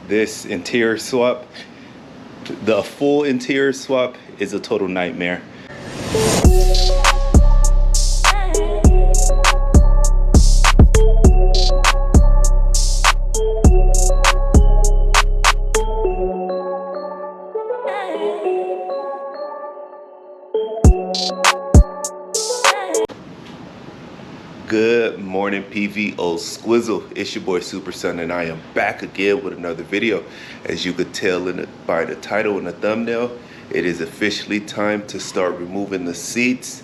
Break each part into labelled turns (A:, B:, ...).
A: this interior swap, the full interior swap, is a total nightmare. Good morning, PVO Squizzle. It's your boy Super Son, and I am back again with another video. As you could tell by the title and the thumbnail, it is officially time to start removing the seats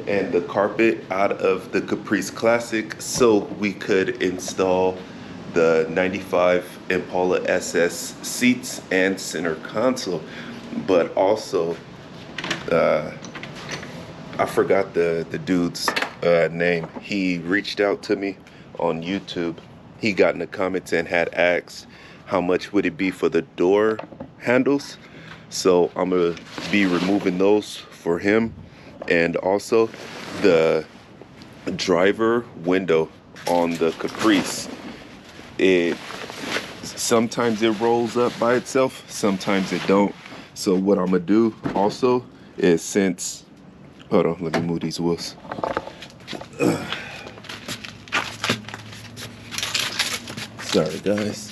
A: and the carpet out of the Caprice Classic so we could install the 95 Impala SS seats and center console. But also, I forgot the dude's name. He reached out to me on YouTube. He got in the comments and had asked how much would it be for the door handles. So I'm gonna be removing those for him, and also the driver window on the Caprice. Sometimes it rolls up by itself, sometimes it don't. So what I'm gonna do also is, since, hold on, let me move these wheels. Sorry guys.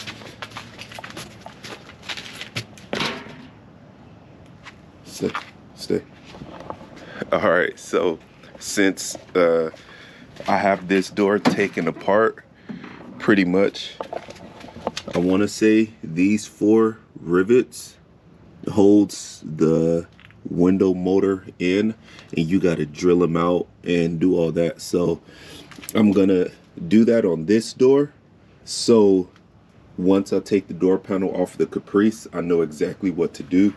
A: Stay. All right, so since I have this door taken apart, pretty much, I want to say these 4 rivets holds the window motor in, and you got to drill them out and do all that. So I'm gonna do that on this door, so once I take the door panel off the Caprice, I know exactly what to do.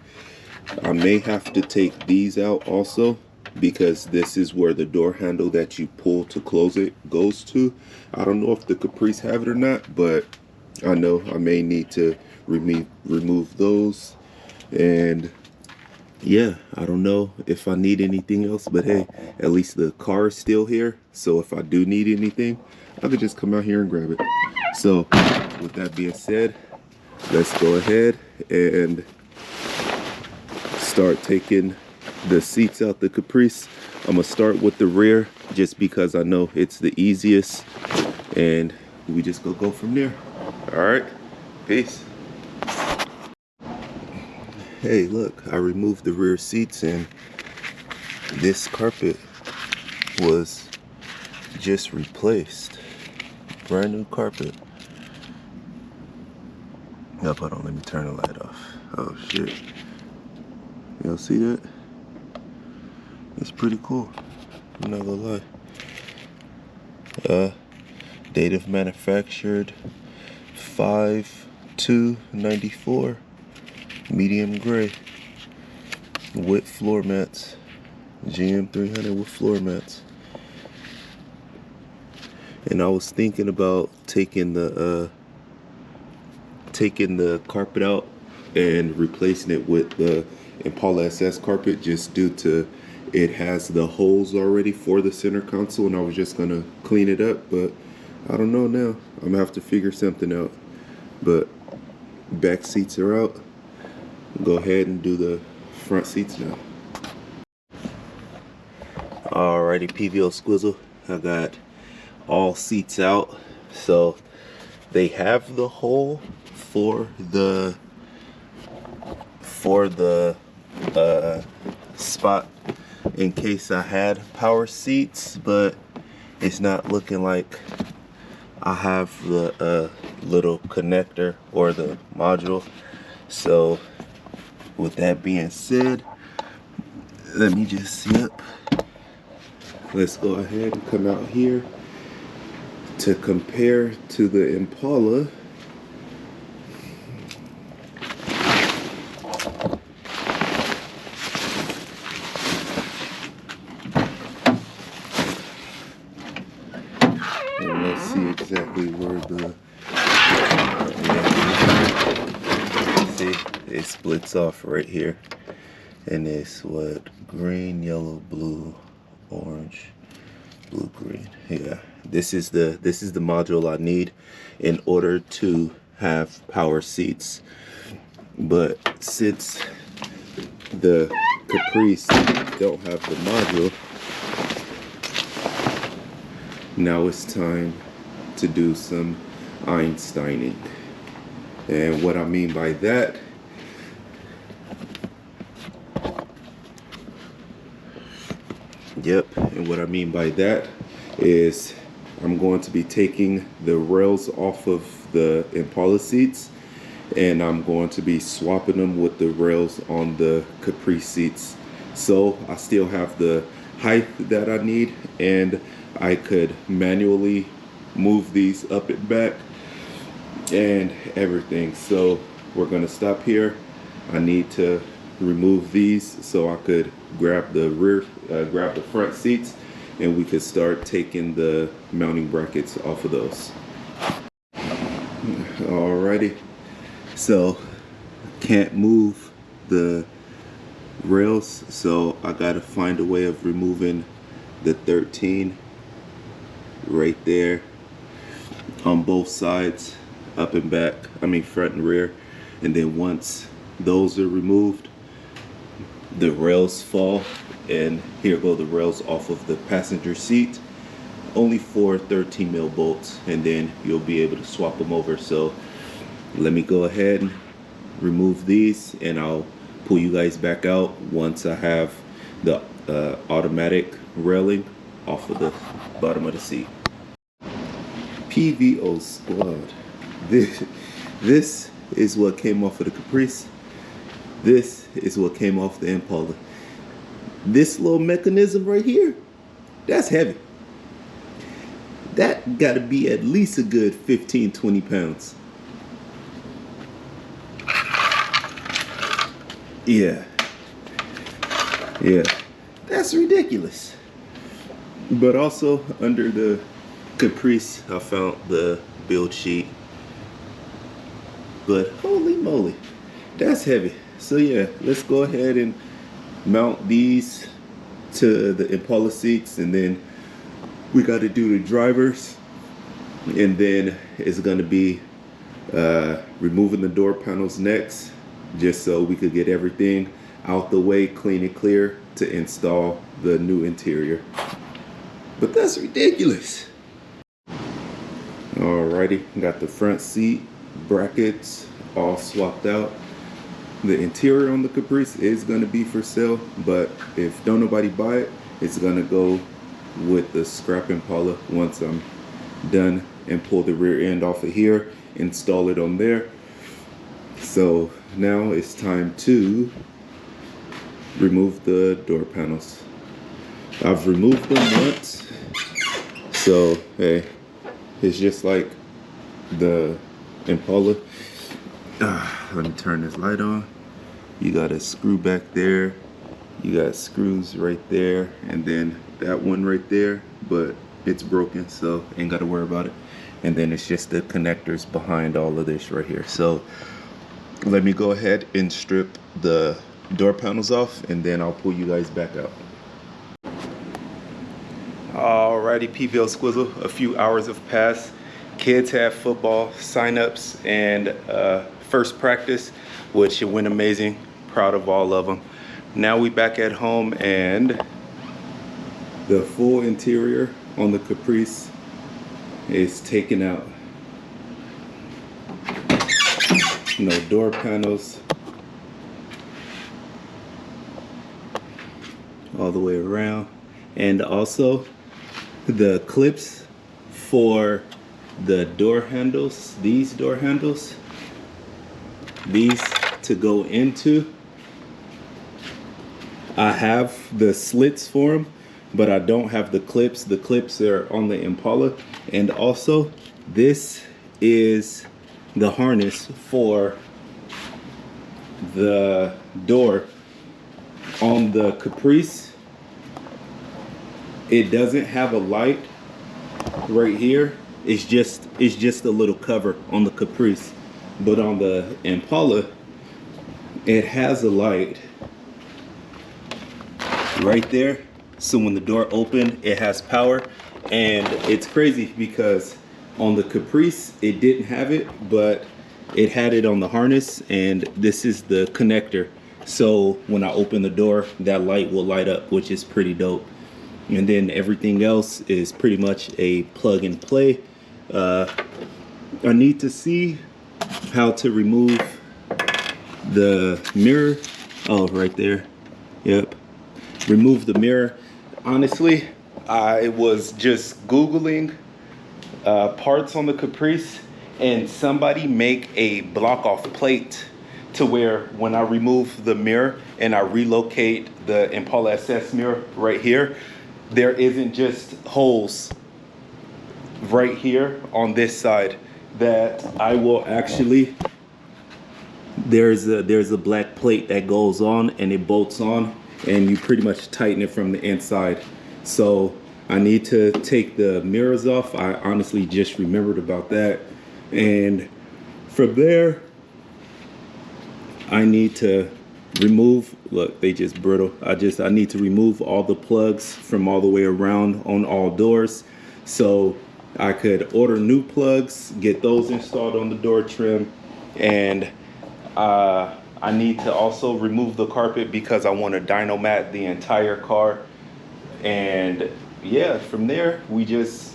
A: I may have to take these out also, because this is where the door handle that you pull to close it goes to. I don't know if the Caprice have it or not, but I know I may need to remove those. And yeah, I don't know if I need anything else, but hey, at least the car is still here. So if I do need anything, I could just come out here and grab it. So with that being said, let's go ahead and start taking the seats out the Caprice. I'm gonna start with the rear just because I know it's the easiest, and we just go from there. All right, peace. Hey, look, I removed the rear seats, and this carpet was just replaced. Brand new carpet. Now, hold on, let me turn the light off. Oh shit. Y'all see that? It's pretty cool. I'm not gonna lie. Date of manufactured 5/2/94. Medium gray with floor mats. GM 300 with floor mats. And I was thinking about taking the carpet out and replacing it with the Impala SS carpet, just due to it has the holes already for the center console, and I was just gonna clean it up. But I don't know now. I'm gonna have to figure something out. But back seats are out. Go ahead and do the front seats now. Alrighty, PVO Squizzle, I got all seats out. So they have the hole for the spot in case I had power seats, but it's not looking like I have the little connector or the module. So with that being said, let me just see up. Let's go ahead and come out here to compare to the Impala. And let's see exactly where the see, it splits off right here, and it's what, green, yellow, blue, orange, blue, green. Yeah, this is the module I need in order to have power seats, but since the Caprice don't have the module, now it's time to do some Einsteining. And what I mean by that, and what I mean by that is I'm going to be taking the rails off of the Impala seats, and I'm going to be swapping them with the rails on the Caprice seats. So I still have the height that I need, and I could manually move these up and back and everything. So we're gonna stop here. I need to remove these so I could grab the grab the front seats, and we could start taking the mounting brackets off of those. Alrighty, so can't move the rails, so I gotta find a way of removing the 13 right there on both sides, up and back, front and rear. And then once those are removed, the rails fall, and here go the rails off of the passenger seat. Only 4 13 mil bolts, and then you'll be able to swap them over. So let me go ahead and remove these, and I'll pull you guys back out once I have the automatic railing off of the bottom of the seat. PVO squad. This is what came off of the Caprice. This is what came off the Impala. This little mechanism right here, that's heavy. That gotta be at least a good 15, 20 pounds. Yeah, that's ridiculous. But also under the Caprice, I found the build sheet. But holy moly, that's heavy. So yeah, let's go ahead and mount these to the Impala seats, and then we got to do the drivers, and then it's going to be removing the door panels next, just so we could get everything out the way, clean and clear, to install the new interior. But that's ridiculous. Alrighty, got the front seat brackets all swapped out. The interior on the Caprice is going to be for sale, but if don't nobody buy it, it's going to go with the scrap Impala once I'm done and pull the rear end off of here, install it on there. So now it's time to remove the door panels. I've removed them once, so hey, it's just like the Impala. Let me turn this light on. You got a screw back there, you got screws right there, and then that one right there, but it's broken, so ain't got to worry about it. And then it's just the connectors behind all of this right here. So let me go ahead and strip the door panels off, and then I'll pull you guys back out. Alrighty, PVO Squizzle, a few hours have passed. Kids have football sign-ups and first practice, which went amazing. Proud of all of them. Now we back at home, and the full interior on the Caprice is taken out. No door panels all the way around, and also the clips for the door handles, these door handles, these to go into. I have the slits for them, but I don't have the clips. The clips are on the Impala. And also, this is the harness for the door on the Caprice. It doesn't have a light right here. It's just a little cover on the Caprice. But on the Impala, it has a light right there, so when the door opens, it has power. And it's crazy because on the Caprice it didn't have it, but
B: it had it on the harness, and this is the connector. So when I open the door, that light will light up, which is pretty dope. And then everything else is pretty much a plug and play. I need to see how to remove the mirror. Oh, right there. Yep. Remove the mirror. Honestly, I was just Googling parts on the Caprice, and somebody make a block off plate to where when I remove the mirror and I relocate the Impala SS mirror right here, there isn't just holes right here on this side, that I will actually, there's a black plate that goes on and it bolts on, and you pretty much tighten it from the inside. So I need to take the mirrors off. I honestly just remembered about that. And from there, I need to remove, look, they just brittle. I need to remove all the plugs from all the way around on all doors. So I could order new plugs, get those installed on the door trim. And I need to also remove the carpet because I want to dyno mat the entire car. And yeah, from there we just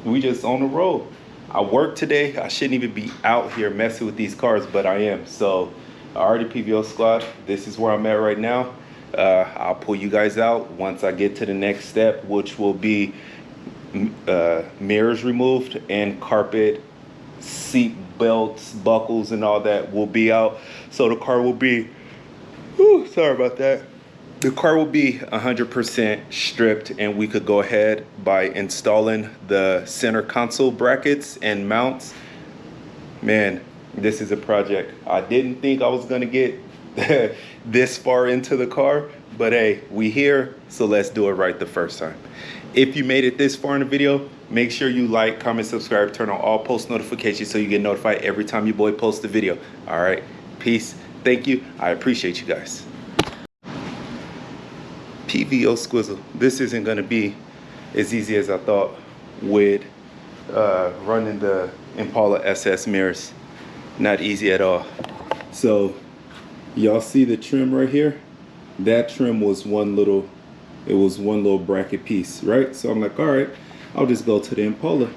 B: on the road. I work today. I shouldn't even be out here messing with these cars, but I am. So already PVO squad, this is where I'm at right now. I'll pull you guys out once I get to the next step, which will be mirrors removed and carpet, seat belts, buckles, and all that will be out. So the car will be, sorry about that. The car will be 100% stripped, and we could go ahead by installing the center console brackets and mounts. Man, this is a project. I didn't think I was gonna get this far into the car, but hey, we here, so let's do it right the first time. If you made it this far in the video, make sure you like, comment, subscribe, turn on all post notifications so you get notified every time your boy posts a video. All right, peace, thank you, I appreciate you guys. PVO Squizzle, this isn't gonna be as easy as I thought with running the Impala SS mirrors. Not easy at all. So y'all see the trim right here? That trim was one little bracket piece, right? So I'm like, all right, I'll just go to the Impala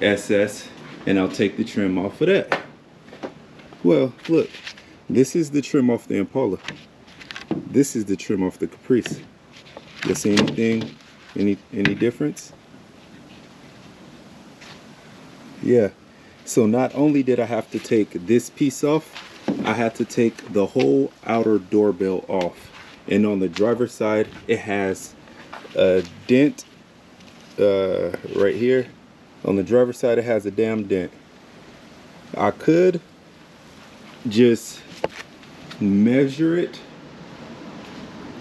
B: SS and I'll take the trim off of that. Well, look, this is the trim off the Impala. This is the trim off the Caprice. You see anything, any difference? Yeah. So not only did I have to take this piece off, I had to take the whole outer doorbell off. And on the driver's side, it has a dent right here. On the driver's side, it has a damn dent. I could just measure it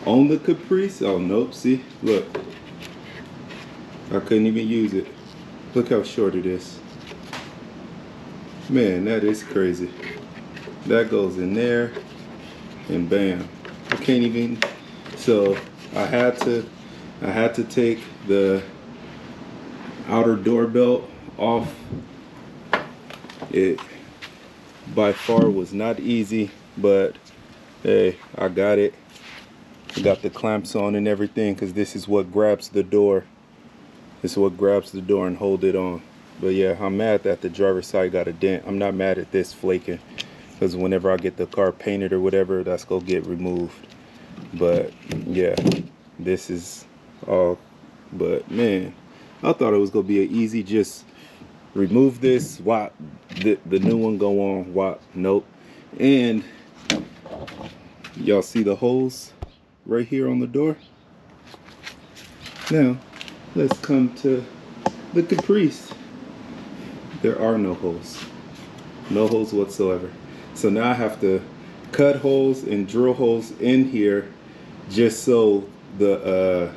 B: on the Caprice. Oh nope, see, look, I couldn't even use it. Look how short it is. Man, that is crazy. That goes in there and bam, I can't even. So I had to take the outer door belt off. It by far was not easy, but hey, I got it. Got the clamps on and everything, because this is what grabs the door. This is what grabs the door and hold it on. But yeah, I'm mad that the driver's side got a dent. I'm not mad at this flaking, because whenever I get the car painted or whatever, that's gonna get removed. But yeah, this is all. But man, I thought it was gonna be an easy, just remove this, wop, the new one go on, wop, nope. And y'all see the holes right here on the door? Now, let's come to the Caprice. There are no holes. No holes whatsoever. So now I have to cut holes and drill holes in here just so the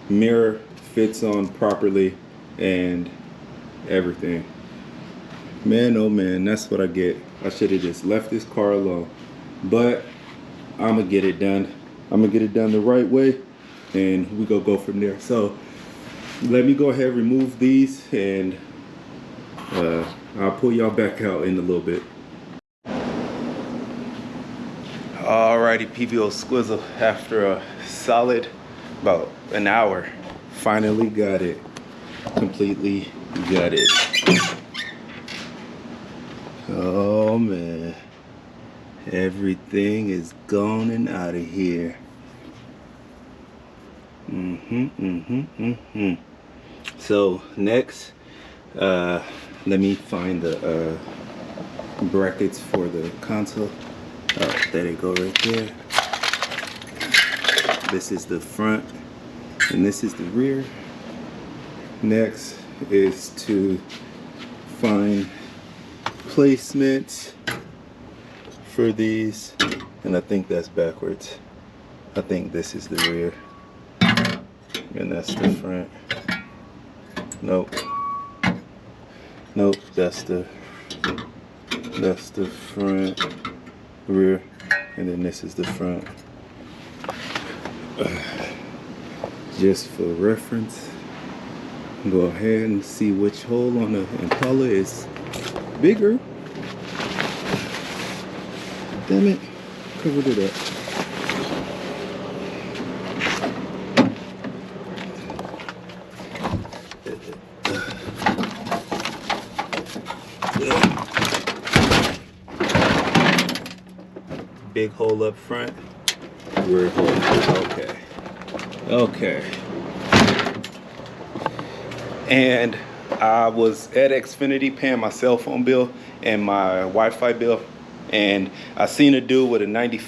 B: mirror fits on properly and everything. Man, oh man, that's what I get. I should have just left this car alone. But I'm gonna get it done. I'm gonna get it done the right way, and we gonna go from there. So let me go ahead and remove these, and I'll pull y'all back out in a little bit. Alrighty, PVO Squizzle, after a solid about an hour, finally got it. Completely got it. Oh man, everything is gone and out of here. So next, let me find the brackets for the console. Oh, there they go right there. This is the front and this is the rear. Next is to find placement for these, and I think that's backwards. I think this is the rear and that's the front. Nope, that's the front, rear, and then this is the front. Just for reference, go ahead and see which hole on the Impala is bigger. Damn it, covered it up. Big hole up front, rear hole. Okay. And I was at Xfinity paying my cell phone bill and my Wi-Fi bill, and I seen a dude with a 90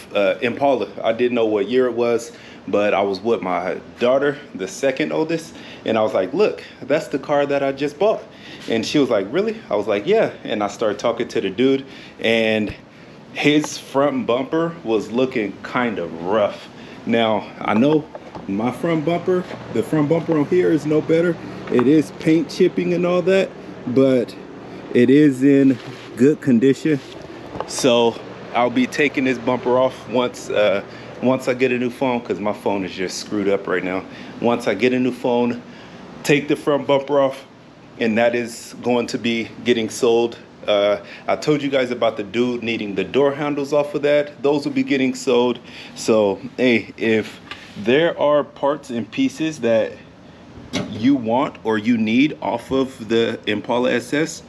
B: Impala. I didn't know what year it was, but I was with my daughter, the second oldest, and I was like, look, that's the car that I just bought. And she was like, really? I was like, yeah. And I started talking to the dude, and his front bumper was looking kind of rough. Now, I know my front bumper, the front bumper on here is no better. It is paint chipping and all that, but it is in good condition. So I'll be taking this bumper off once I get a new phone, because my phone is just screwed up right now. Once I get a new phone, take the front bumper off, and that is going to be getting sold. I told you guys about the dude needing the door handles off of that. Those will be getting sold. So hey, if there are parts and pieces that you want or you need off of the Impala SS,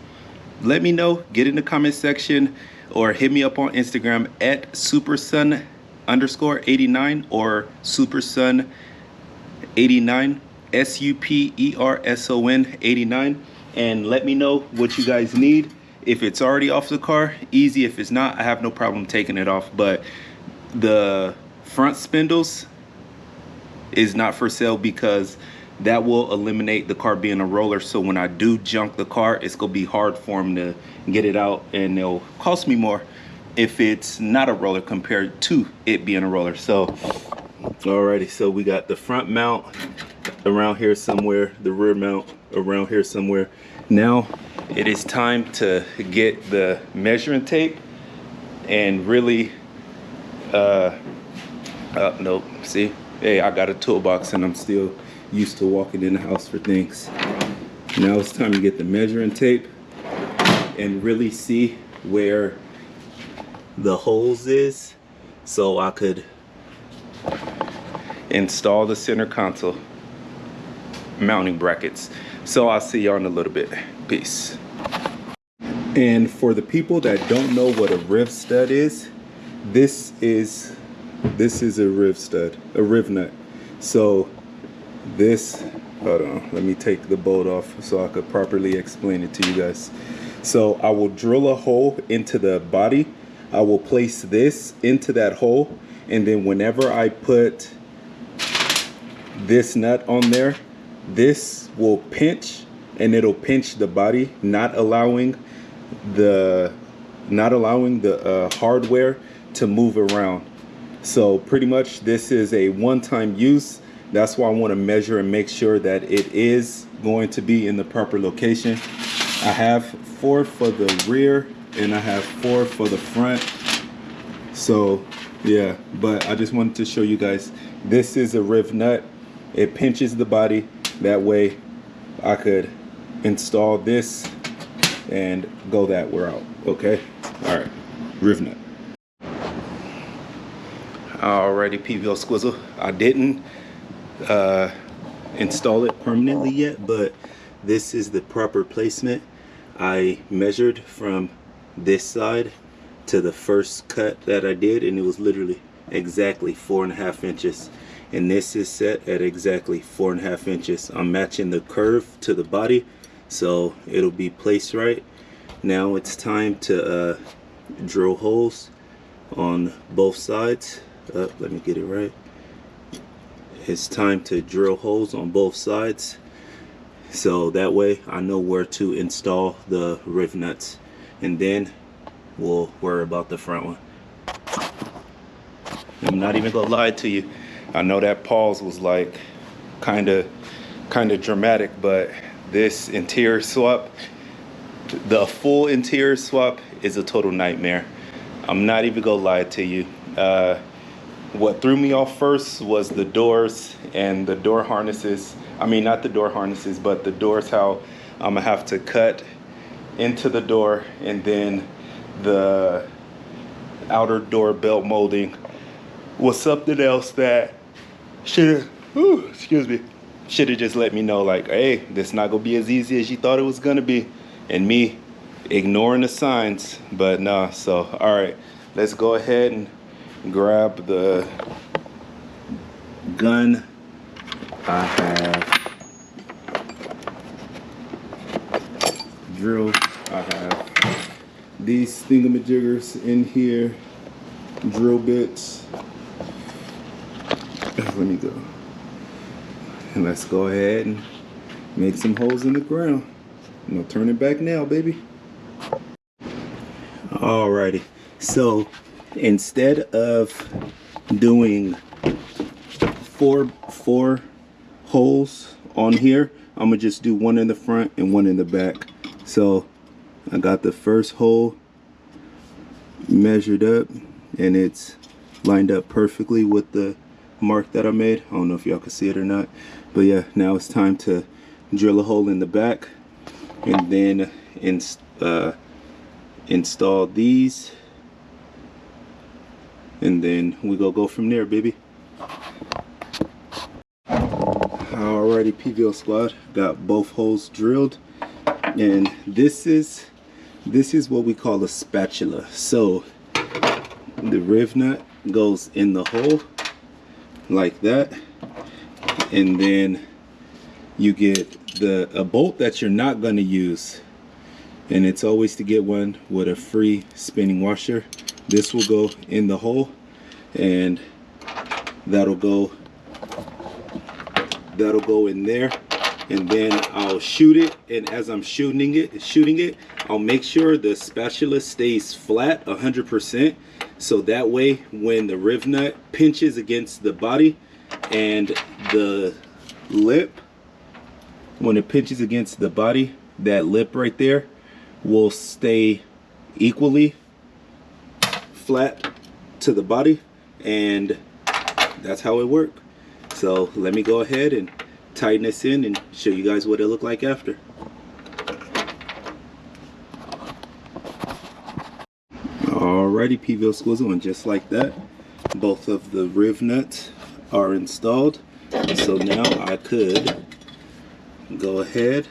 B: let me know. Get in the comment section or hit me up on Instagram at supersun_89 or supersun89, SUPERSON 89, and let me know what you guys need. If it's already off the car, easy. If it's not, I have no problem taking it off. But the front spindles is not for sale, because that will eliminate the car being a roller. So when I do junk the car, it's gonna be hard for them to get it out, and it'll cost me more if it's not a roller compared to it being a roller. So alrighty, so we got the front mount around here somewhere, the rear mount around here somewhere. Now it is time to get the measuring tape and really nope, see, hey, I got a toolbox and I'm still used to walking in the house for things. Now it's time to get the measuring tape and really see where the holes is, so I could install the center console mounting brackets. So I'll see y'all in a little bit. Peace. And for the people that don't know what a riv stud is, this is a riv stud, a riv nut. So this, hold on, let me take the bolt off so I could properly explain it to you guys. So I will drill a hole into the body. I will place this into that hole, and then whenever I put this nut on there, this will pinch, and it'll pinch the body, not allowing the hardware to move around. So pretty much this is a one-time use. That's why I want to measure and make sure that it is going to be in the proper location. I have 4 for the rear and I have 4 for the front. So yeah, but I just wanted to show you guys, this is a riv nut. It pinches the body. That way I could install this and go that route. Okay, all right, riv nut. Alrighty, PVO Squizzle. I didn't install it permanently yet, but this is the proper placement. I measured from this side to the first cut that I did, and it was literally exactly 4.5 inches. And this is set at exactly 4.5 inches. I'm matching the curve to the body, so it'll be placed right. Now it's time to drill holes on both sides. Let me get it right. It's time to drill holes on both sides, so that way I know where to install the riv nuts, and then we'll worry about the front one. I'm not even gonna lie to you, I know that pause was like kind of dramatic, but this interior swap, the full interior swap, is a total nightmare. I'm not even gonna lie to you. What threw me off first was the doors and the door harnesses. I mean, not the door harnesses, but the doors, how I'm gonna have to cut into the door, and then the outer door belt molding was something else that should have just let me know, like, hey, this not gonna be as easy as you thought it was gonna be. And me ignoring the signs, but nah. So all right, let's go ahead and grab the gun. I have drill. I have these thingamajiggers in here, drill bits. Let me go. And let's go ahead and make some holes in the ground. No turning back now, baby. Alrighty, so instead of doing four holes on here, I'm gonna just do one in the front and one in the back. So I got the first hole measured up, and it's lined up perfectly with the mark that I made. I don't know if y'all can see it or not, but yeah, now it's time to drill a hole in the back, and then install these, and then we go from there, baby. Alrighty, PVO squad, got both holes drilled, and this is what we call a spatula. So the riv nut goes in the hole like that, and then you get a bolt that you're not going to use, and it's always to get one with a free spinning washer. This will go in the hole, and that'll go in there, and then I'll shoot it. And as I'm shooting it, I'll make sure the spatula stays flat 100%, so that way when the riv nut pinches against the body and the lip, when it pinches against the body, that lip right there will stay equally flat to the body, and that's how it works. So let me go ahead and tighten this in and show you guys what it looked like after. Alrighty, PVO Squizzle, and just like that, both of the riv nuts are installed. So now I could go ahead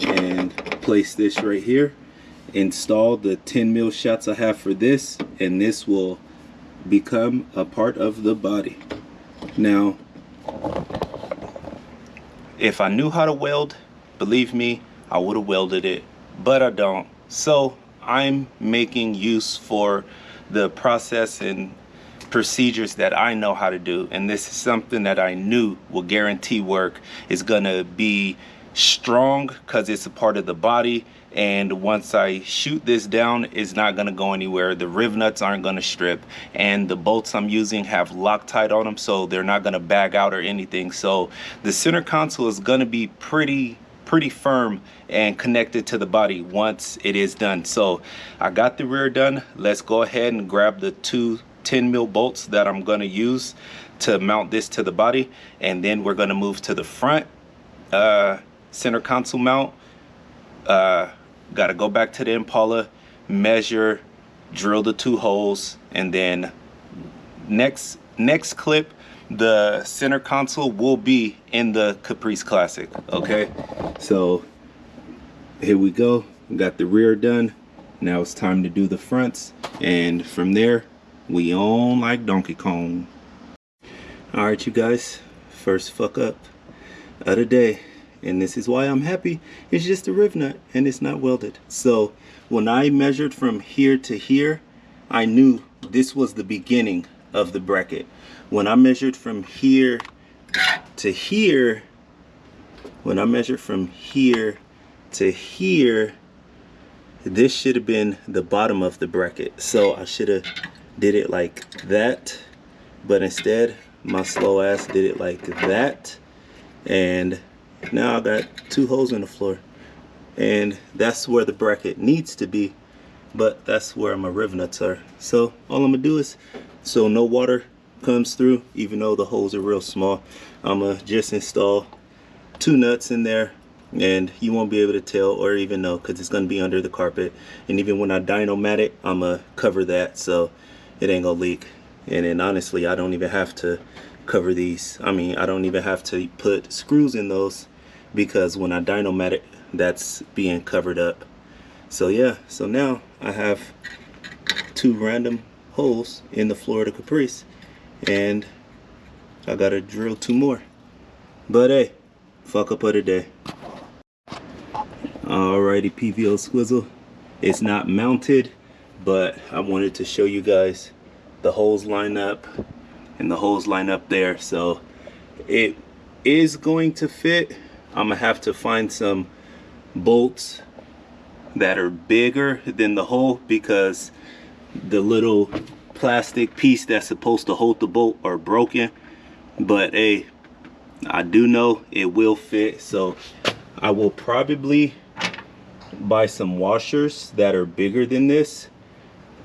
B: and place this right here, install the 10 mil shots I have for this, and this will become a part of the body. Now, if I knew how to weld, believe me, I would have welded it, but I don't. So I'm making use for the process and procedures that I know how to do, and this is something that I knew will guarantee work. Is gonna be strong because it's a part of the body, and once I shoot this down, it's not gonna go anywhere. The riv nuts aren't gonna strip, and the bolts I'm using have Loctite on them, so they're not gonna bag out or anything. So the center console is gonna be pretty firm and connected to the body once it is done. So I got the rear done. Let's go ahead and grab the two 10 mil bolts that I'm going to use to mount this to the body, and then we're going to move to the front center console mount. Got to go back to the Impala, measure, drill the two holes, and then next clip, the center console will be in the Caprice Classic. Okay, so here we go. We got the rear done. Now it's time to do the fronts, and from there we on like Donkey Kong. All right, you guys, first fuck up of the day, and this is why I'm happy. It's just a riv nut and it's not welded. So when I measured from here to here, I knew this was the beginning of the bracket. When I measured from here to here, when I measured from here to here, this should have been the bottom of the bracket. So I should have did it like that, but instead my slow ass did it like that, and now I got 2 holes in the floor, and that's where the bracket needs to be, but that's where my riv nuts are. So all I'm gonna do is, so no water comes through, even though the holes are real small, I'm gonna just install 2 nuts in there, and you won't be able to tell or even know because it's gonna be under the carpet. And even when I dynomat it, I'm gonna cover that so it ain't gonna leak. And then honestly, I don't even have to cover these. I mean, I don't even have to put screws in those because when I dynomat it, that's being covered up. So yeah, so now I have 2 random holes in the floor of the Caprice, and I gotta drill 2 more. But hey, fuck up of the day. Alrighty, PVO Squizzle. It's not mounted, but I wanted to show you guys the holes line up and the holes line up there. So it is going to fit. I'm gonna have to find some bolts that are bigger than the hole because the little plastic piece that's supposed to hold the bolt are broken. But hey, I do know it will fit, so I will probably buy some washers that are bigger than this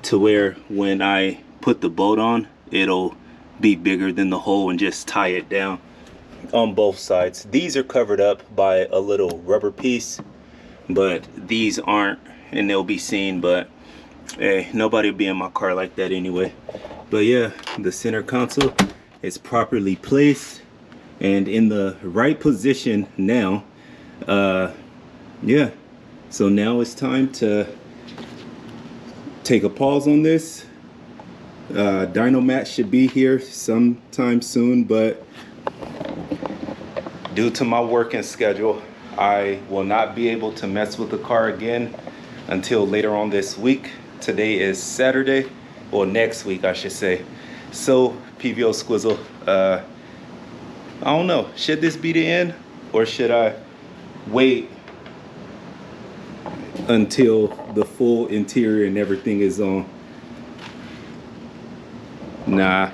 B: to where when I put the bolt on, it'll be bigger than the hole, and just tie it down on both sides. These are covered up by a little rubber piece, but these aren't, and they'll be seen, but hey, nobody will be in my car like that anyway. But yeah, the center console is properly placed and in the right position now. Yeah, so now it's time to take a pause on this. Dynomat should be here sometime soon, but due to my working schedule, I will not be able to mess with the car again until later on this week. Today is Saturday, or next week I should say. So PVO Squizzle, I don't know, should this be the end, or should I wait until the full interior and everything is on? Nah,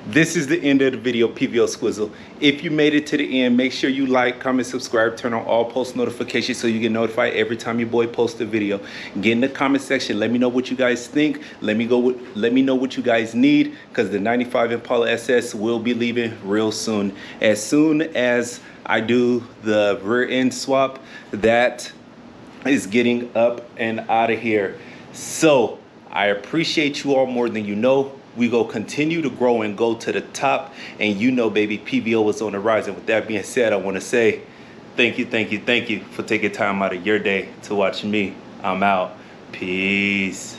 B: this is the end of the video, PVO Squizzle. If you made it to the end, make sure you like, comment, subscribe, turn on all post notifications so you get notified every time your boy posts a video. Get in the comment section, let me know what you guys think. Let me know what you guys need, because the 95 Impala SS will be leaving real soon. As soon as I do the rear end swap, that is getting up and out of here. So I appreciate you all more than you know. We go continue to grow and go to the top, and you know, baby, PVO is on the rise. And with that being said, I want to say thank you for taking time out of your day to watch me. I'm out. Peace.